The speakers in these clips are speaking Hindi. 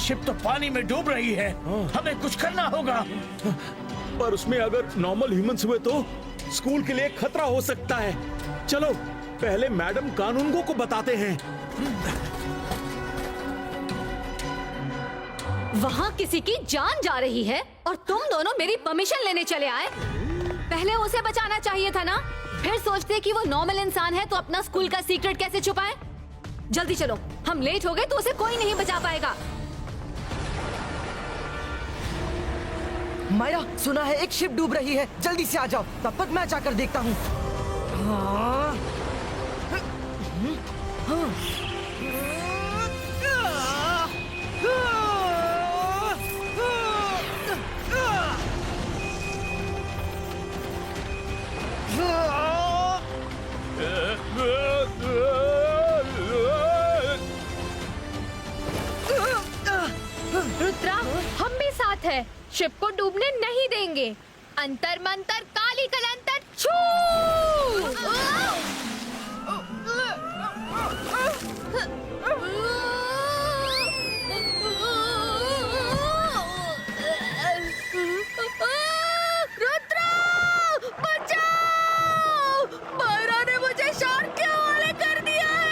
शिप तो पानी में डूब रही है। हमें कुछ करना होगा। पर उसमें अगर नॉर्मल ह्यूमंस हुए तो स्कूल के लिए खतरा हो सकता है। चलो पहले मैडम कानूनगो को बताते हैं। वहाँ किसी की जान जा रही है और तुम दोनों मेरी परमिशन लेने चले आए। पहले उसे बचाना चाहिए था ना, फिर सोचते कि वो नॉर्मल इंसान है तो अपना स्कूल का सीक्रेट कैसे छुपाए। जल्दी चलो, हम लेट हो गए तो उसे कोई नहीं बचा पाएगा। मायरा, सुना है एक शिप डूब रही है, जल्दी से आ जाओ, तब तक मैं जाकर देखता हूँ। रुद्रा, हम भी साथ हैं। शिप को डूबने नहीं देंगे। अंतर मंतर काली कलंतर छू। रुद्रा, बचाओ! मायरा ने मुझे शार्क के हवाले कर दिया है।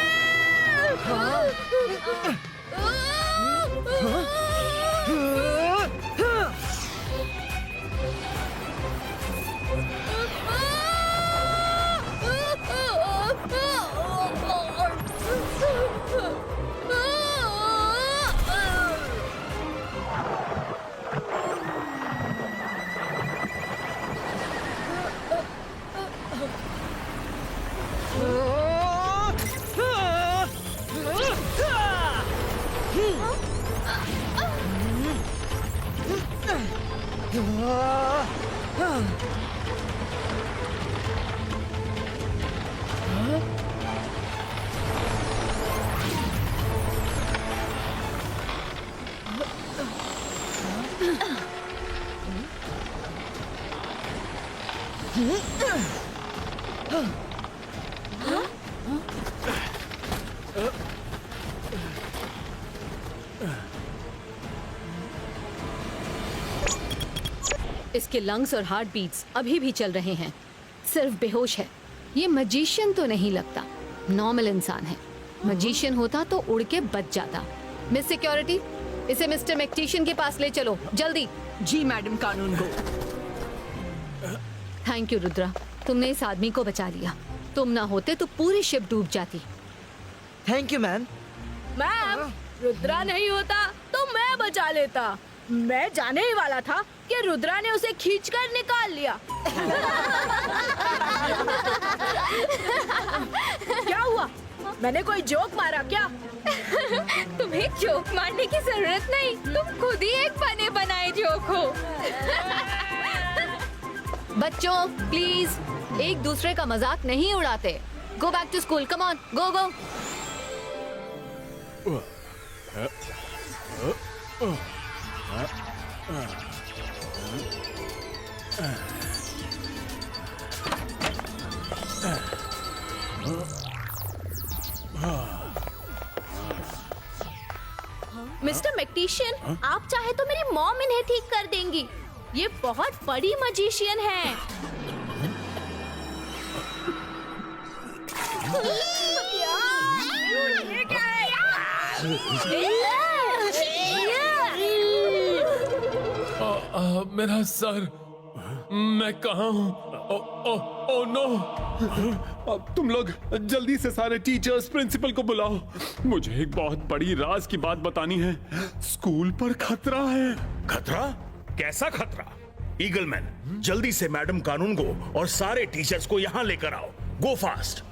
इसके लंग्स और हार्ट बीट्स अभी भी चल रहे हैं, सिर्फ बेहोश है। ये मजिशियन तो नहीं लगता, नॉर्मल इंसान है। मजिशियन होता तो उड़ के बच जाता। मिस सिक्योरिटी, इसे मिस्टर मैक्टिशियन के पास ले चलो, जल्दी। जी madam Kanungo. Thank you Rudra, तुमने इस आदमी को बचा लिया। तुम ना होते तो पूरी शिप डूब जाती। Thank you ma'am. Ma'am, Rudra नहीं होता तो मैं बचा लेता। मैं जाने ही वाला था कि रुद्रा ने उसे खींचकर निकाल लिया। क्या हुआ? मैंने कोई जोक मारा क्या? तुम्हें जोक मारने की जरूरत नहीं, तुम खुद ही एक बने बनाए जोक हो। बच्चों प्लीज एक दूसरे का मजाक नहीं उड़ाते। Go back to school, come on, go go. Mister Mactician, आप चाहे तो मेरी मॉम इन्हें ठीक कर देंगी। ये बहुत बड़ी मजिशियन है। मेरा सर, मैं कहाँ हूँ? Oh no! अब तुम लोग जल्दी से सारे टीचर्स प्रिंसिपल को बुलाओ। मुझे एक बहुत बड़ी राज की बात बतानी है। स्कूल पर खतरा है। खतरा? कैसा खतरा? ईगलमैन, जल्दी से मैडम कानूनगो और सारे टीचर्स को यहाँ लेकर आओ। गो फास्ट।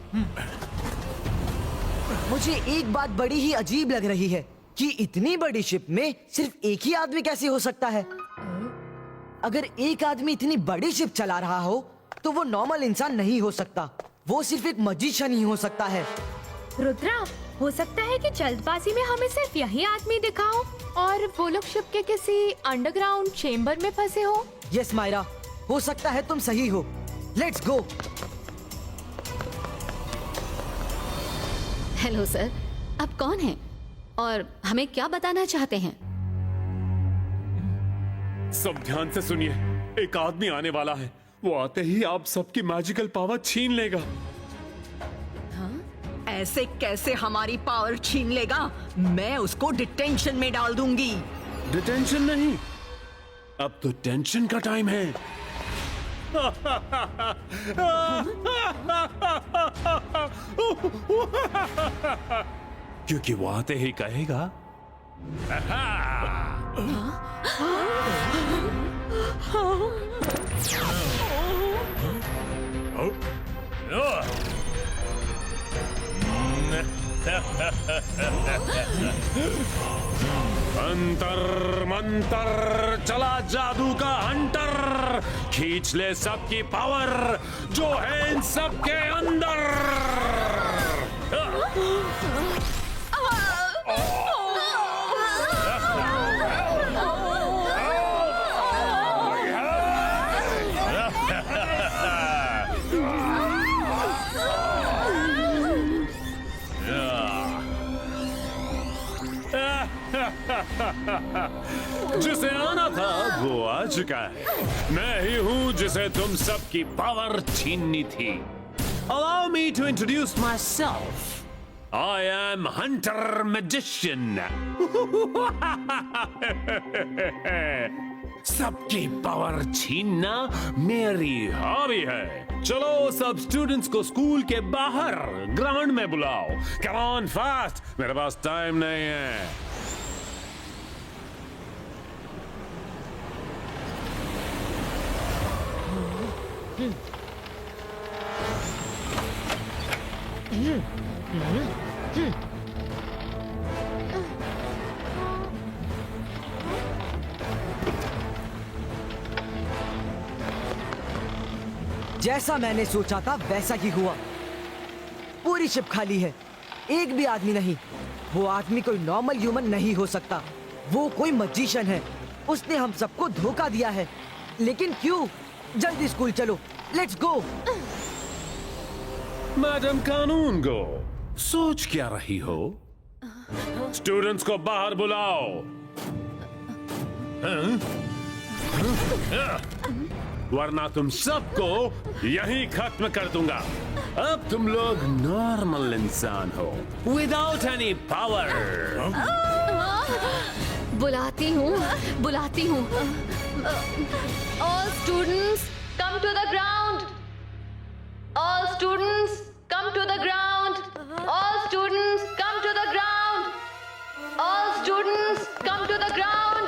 मुझे एक बात बड़ी ही अजीब लग रही है कि इतनी बड़ी शिप में सिर्फ एक ही आदमी कैसे हो सकता है। अगर एक आदमी इतनी बड़ी शिप चला रहा हो तो वो नॉर्मल इंसान नहीं हो सकता, वो सिर्फ एक मजिशियन ही हो सकता है। रुद्रा, हो सकता है कि जल्दबाजी में हमें सिर्फ यही आदमी दिखा हो और वो लोग शिप के किसी अंडरग्राउंड चेम्बर में फंसे हो। यस मायरा, हो सकता है तुम सही हो। Let's go. हेलो सर, आप कौन हैं और हमें क्या बताना चाहते हैं? सब ध्यान से सुनिए, एक आदमी आने वाला है। वो आते ही आप सबकी मैजिकल पावर छीन लेगा। ऐसे कैसे हमारी पावर छीन लेगा? मैं उसको डिटेंशन में डाल दूंगी। डिटेंशन नहीं, अब तो टेंशन का टाइम है। क्योंकि वो आते ही कहेगा, अंतर मंतर चला जादू का हंटर, खींच ले सबकी पावर जो है इन सबके अंदर। जिसे आना था वो आ चुका है। मैं ही हूं जिसे तुम सबकी पावर छीननी थी। Allow me to introduce myself. I am Hunter Magician. सबकी पावर छीनना मेरी हॉबी है। चलो सब स्टूडेंट्स को स्कूल के बाहर ग्राउंड में बुलाओ। Come on fast, मेरे पास टाइम नहीं है। जैसा मैंने सोचा था वैसा ही हुआ। पूरी शिप खाली है, एक भी आदमी नहीं। वो आदमी कोई नॉर्मल ह्यूमन नहीं हो सकता। वो कोई मैजिशियन है। उसने हम सबको धोखा दिया है। लेकिन क्यों? जल्दी स्कूल चलो, लेट्स गो। मैडम कानून गो, सोच क्या रही हो? स्टूडेंट्स को बाहर बुलाओ। वरना तुम सबको यहीं खत्म कर दूंगा। अब तुम लोग नॉर्मल इंसान हो, विदाउट एनी पावर। बुलाती हूँ। All students come to the ground. All students come to the ground. All students come to the ground. All students come to the ground.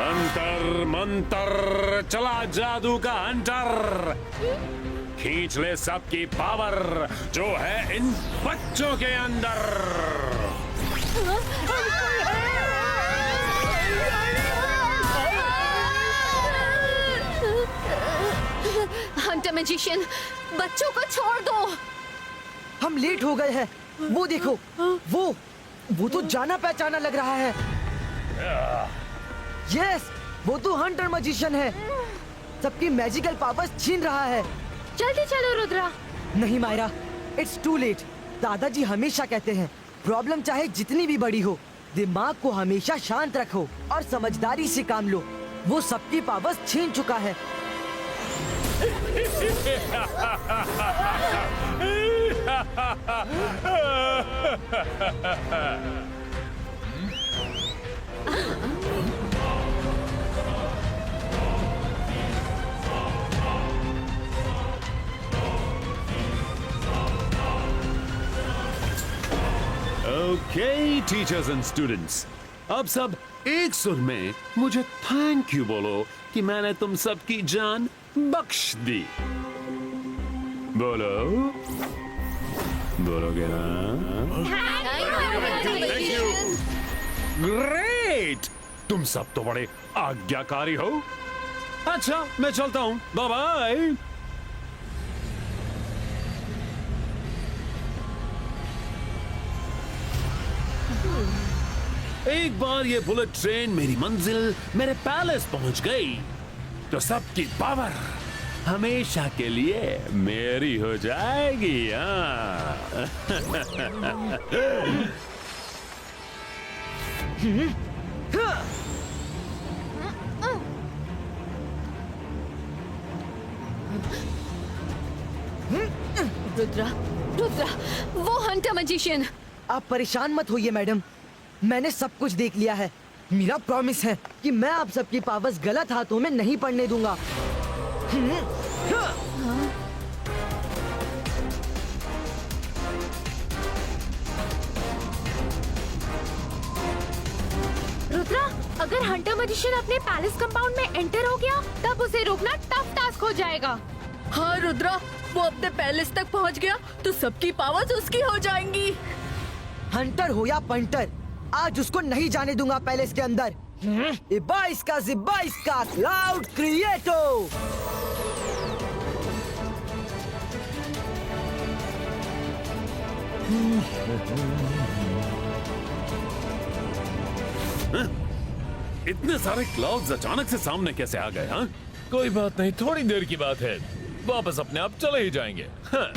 अंतर मंतर चला जादू का हंटर, खींच ले सबकी पावर जो है इन बच्चों के अंदर। हंटर मैजिशियन, बच्चों को छोड़ दो। हम लेट हो गए हैं। वो देखो, वो तो जाना पहचाना लग रहा है। यस, वो तो हंटर मैजिशियन है। सबकी मैजिकल पावर्स छीन रहा है। जल्दी चलो रुद्रा। नहीं मायरा, इट्स टू लेट। दादाजी हमेशा कहते हैं, प्रॉब्लम चाहे जितनी भी बड़ी हो, दिमाग को हमेशा शांत रखो और समझदारी से काम लो। वो सबकी पावर्स छीन चुका है। ओके टीचर्स एंड स्टूडेंट्स, अब सब एक सुर में मुझे थैंक यू बोलो कि मैंने तुम सबकी जान बख्श दी। बोलोगे ना? ग्रेट, तुम सब तो बड़े आज्ञाकारी हो। अच्छा, मैं चलता हूं, बाय बाय। एक बार ये बुलेट ट्रेन मेरी मंजिल, मेरे पैलेस पहुंच गई तो सबकी पावर हमेशा के लिए मेरी हो जाएगी। हाँ। रुद्रा, रुद्रा, वो हंटर मैजिशियन। आप परेशान मत होइए मैडम, मैंने सब कुछ देख लिया है। मेरा प्रॉमिस है कि मैं आप सबकी पावर्स गलत हाथों में नहीं पड़ने दूंगा। रुद्रा, अगर हंटर मैजिशियन अपने पैलेस कंपाउंड में एंटर हो गया तब उसे रोकना टफ टास्क हो जाएगा। हाँ रुद्रा, वो अपने पैलेस तक पहुंच गया तो सबकी पावर्स उसकी हो जाएंगी। हंटर हो या पंटर, आज उसको नहीं जाने दूंगा पैलेस के अंदर। इबाइस का जिबाइस का क्लाउड क्रिएटो। इतने सारे क्लाउड्स अचानक से सामने कैसे आ गए? हाँ, कोई बात नहीं, थोड़ी देर की बात है, वापस अपने आप चले ही जाएंगे। हाँ।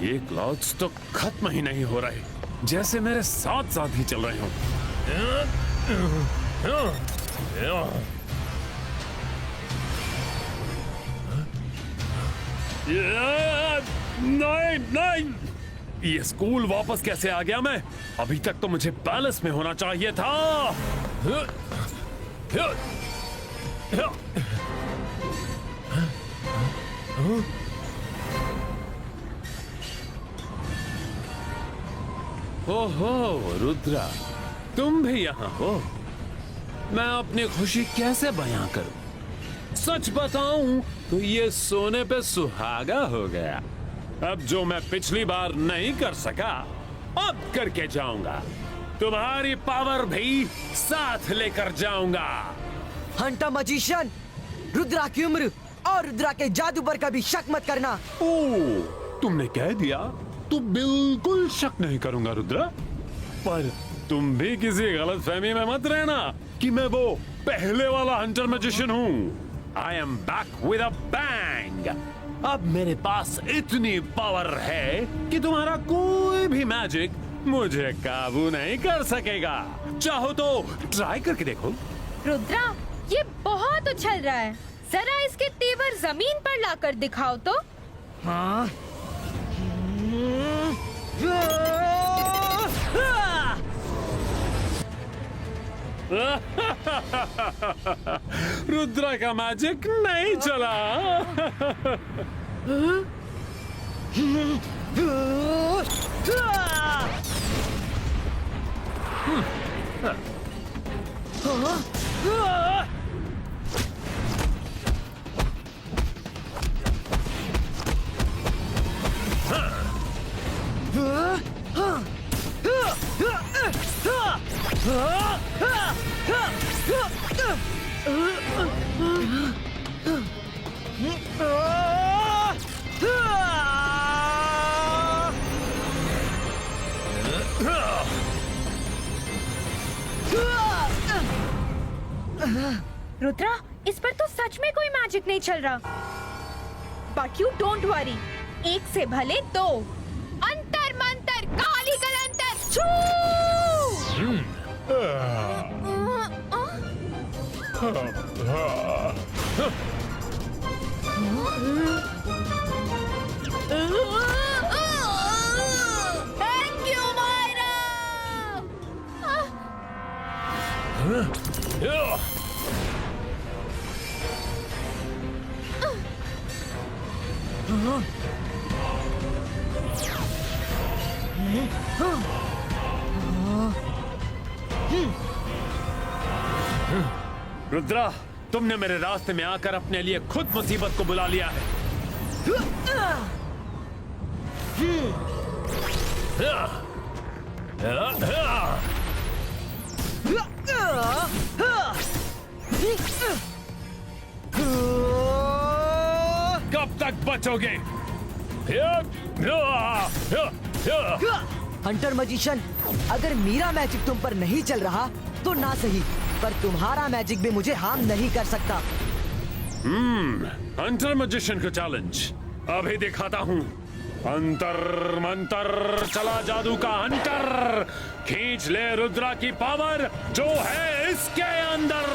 ये क्लाउड्स तो खत्म ही नहीं हो रहे, जैसे मेरे साथ साथ ही चल रहे हो। नहीं नहीं, ये स्कूल वापस कैसे आ गया मैं? अभी तक तो मुझे पैलेस में होना चाहिए था। ओहो रुद्रा, तुम भी यहाँ हो। मैं अपनी खुशी कैसे बयां करूं? सच बताऊं तो ये सोने पे सुहागा हो गया। अब जो मैं पिछली बार नहीं कर सका, अब करके जाऊंगा। तुम्हारी पावर भी साथ लेकर जाऊंगा। हंटर मैजिशियन, रुद्रा की उम्र और रुद्रा के जादू पर कभी शक मत करना। ओ, तुमने कह दिया तो बिल्कुल शक नहीं करूंगा रुद्रा। पर तुम भी किसी गलतफहमी में मत रहना कि मैं वो पहले वाला हंटर मैजिशियन हूँ। I am back with a bang. अब मेरे पास इतनी पावर है कि तुम्हारा कोई भी मैजिक मुझे काबू नहीं कर सकेगा। चाहो तो ट्राई करके देखो। रुद्रा, ये बहुत उछल रहा है, जरा इसके तेवर जमीन पर लाकर दिखाओ तो। हाँ। रुद्रा का मैजिक नहीं चला। रुद्रा, इस पर तो सच में कोई मैजिक नहीं चल रहा। बट यू डोंट वरी, एक से भले दो। अंतर मंतर काली कलंतर छू। Thank you, Myra! रुद्रा, तुमने मेरे रास्ते में आकर अपने लिए खुद मुसीबत को बुला लिया है। कब तक बचोगे? हंटर मजिशियन, अगर मेरा मैजिक तुम पर नहीं चल रहा तो ना सही, पर तुम्हारा मैजिक भी मुझे हार्म नहीं कर सकता। हंटर मैजिशियन को चैलेंज अभी दिखाता हूँ। अंतर मंतर चला जादू का हंटर, खींच ले रुद्रा की पावर जो है इसके अंदर।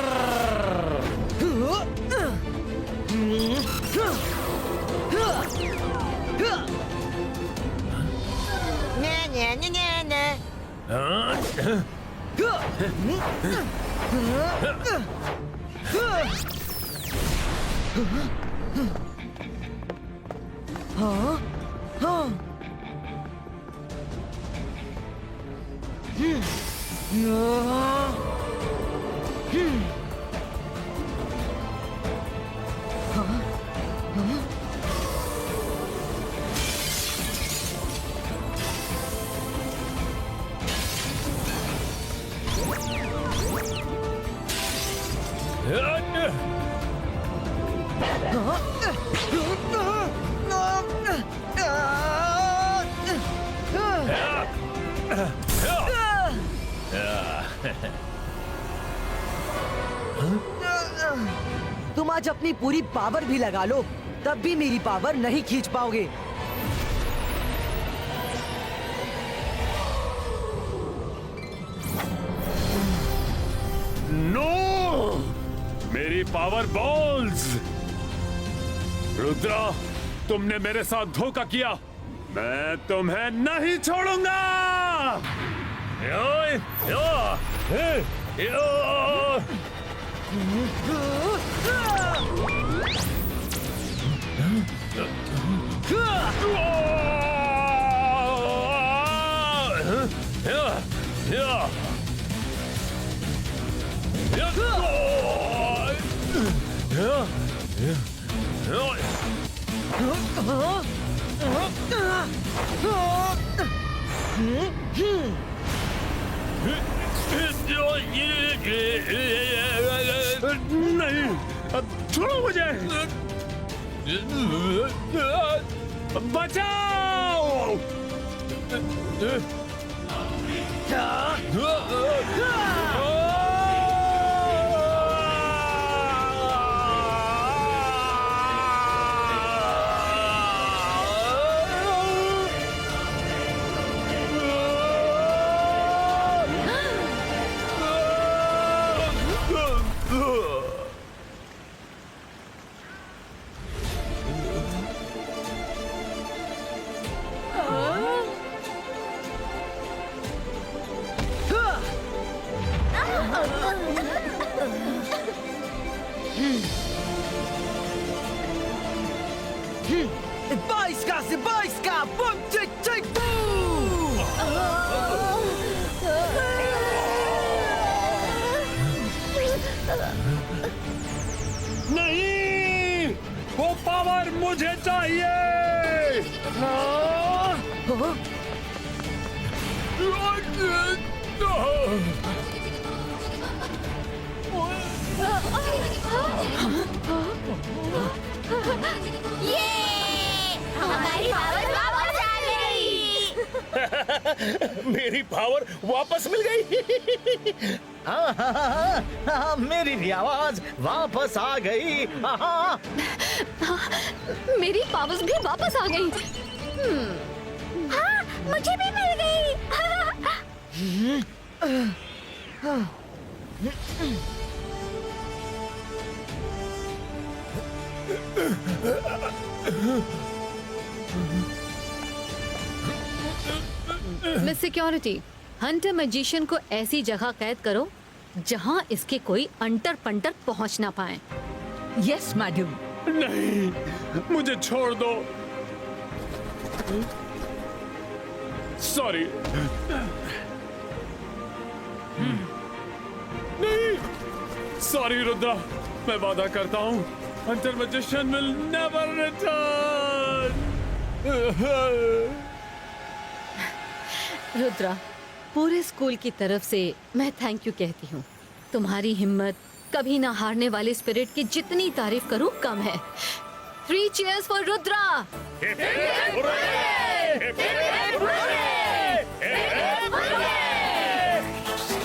तुम आज अपनी पूरी पावर भी लगा लो, तब भी मेरी पावर नहीं खींच पाओगे। नो, मेरी पावर बॉल्स। रुद्रा, तुमने मेरे साथ धोखा किया, मैं तुम्हें नहीं छोड़ूंगा। नहीं, छोड़ो मुझे, बचाओ। Zibajska, bądźcie czektu! नहीं, वो पावर मुझे चाहिए। हमारी पावर वापस आ गई। मेरी पावर वापस मिल गई। हाँ, मेरी भी आवाज वापस आ गई। हाँ। मेरी पावर्स भी वापस आ गई। हाँ, मुझे भी मिल गई। मिस सिक्योरिटी, हंटर मैजिशियन को ऐसी जगह कैद करो जहां इसके कोई अंटर पंटर पहुंच ना पाए। Yes madam. नहीं, मुझे छोड़ दो। सॉरी। नहीं, सॉरी रुद्रा, मैं वादा करता हूँ Hunter magician will never return. Rudra, पूरे स्कूल की तरफ से मैं थैंक यू कहती हूँ। तुम्हारी हिम्मत, कभी ना हारने वाले स्पिरिट की जितनी तारीफ करूँ कम है। 3 cheers for Rudra. Hip, hip, hooray! Hip, hip,